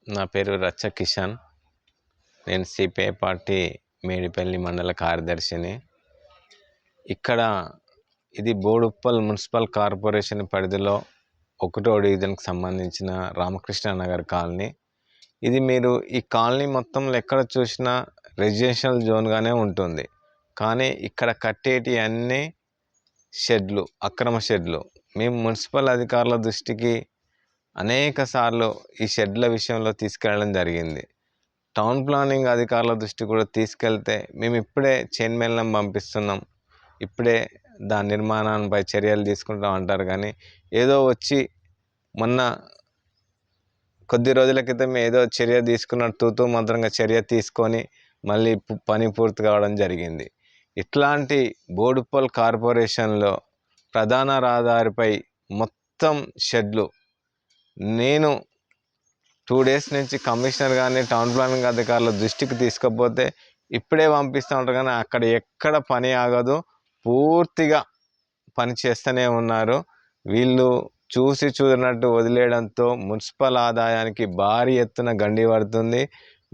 నా పేరు రచ్చ కిషన్. నేను సిపిఐ పార్టీ మేడిపల్లి మండల కార్యదర్శిని. ఇక్కడ ఇది బోడుప్పల్ మున్సిపల్ కార్పొరేషన్ పరిధిలో 1వ డివిజన్కి సంబంధించిన రామకృష్ణ నగర్ కాలనీ. ఇది మీరు ఈ కాలనీ మొత్తంలో ఎక్కడ చూసినా రెసిడెన్షియల్ జోన్గానే ఉంటుంది. కానీ ఇక్కడ కట్టేటి అన్నీ షెడ్లు, అక్రమ షెడ్లు. మేము మున్సిపల్ అధికారుల దృష్టికి అనేక సార్లు ఈ షెడ్ల విషయంలో తీసుకెళ్ళడం జరిగింది. టౌన్ ప్లానింగ్ అధికారుల దృష్టి కూడా తీసుకెళ్తే మేము ఇప్పుడే చైర్మన్లను పంపిస్తున్నాం, ఇప్పుడే దాని నిర్మాణంపై చర్యలు తీసుకుంటాం అంటారు. కానీ ఏదో వచ్చి మొన్న కొద్ది రోజుల క్రితం ఏదో చర్య తీసుకున్నట్టు తూతూ మంత్రంగా చర్య తీసుకొని మళ్ళీ పని పూర్తి కావడం జరిగింది. ఇట్లాంటి బోడుప్పల్ కార్పొరేషన్లో ప్రధాన రహదారిపై మొత్తం షెడ్లు. నేను 2 డేస్ నుంచి కమిషనర్ కానీ టౌన్ ప్లానింగ్ అధికారుల దృష్టికి తీసుకపోతే ఇప్పుడే పంపిస్తూ ఉంటారు, కానీ అక్కడ ఎక్కడ పని ఆగదు, పూర్తిగా పని చేస్తూనే ఉన్నారు. వీళ్ళు చూసి చూడనట్టు వదిలేయడంతో మున్సిపల్ ఆదాయానికి భారీ ఎత్తున గండి పడుతుంది.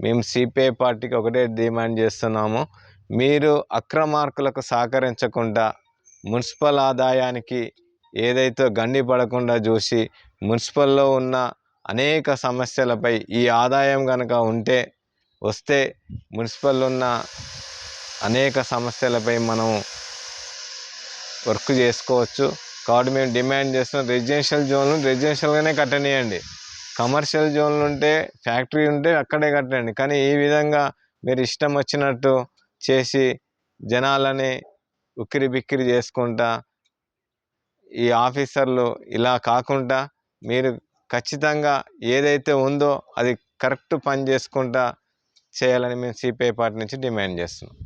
మేము సిపిఐ పార్టీకి ఒకటే డిమాండ్ చేస్తున్నాము, మీరు అక్రమార్కులకు సహకరించకుండా మున్సిపల్ ఆదాయానికి ఏదైతే గండి పడకుండా చూసి మున్సిపల్లో ఉన్న అనేక సమస్యలపై ఈ ఆదాయం కనుక వస్తే మున్సిపల్ ఉన్న అనేక సమస్యలపై మనం వర్క్ చేసుకోవచ్చు. కాబట్టి మేము డిమాండ్ చేస్తున్నాం, రెసిడెన్షియల్ జోన్లు రెసిడెన్షియల్గానే కట్టనియండి, కమర్షియల్ జోన్లు ఉంటే, ఫ్యాక్టరీ ఉంటే అక్కడే కట్టండి. కానీ ఈ విధంగా మీరు ఇష్టం వచ్చినట్టు చేసి జనాలని ఉక్కిరి బిక్కిరి చేసుకుంటా ఈ ఆఫీసర్లు ఇలా కాకుండా మీరు ఖచ్చితంగా ఏదైతే ఉందో అది కరెక్ట్ పని చేసుకుంటా చేయాలని మేము సిపిఐ పార్టీ నుంచి డిమాండ్ చేస్తున్నాం.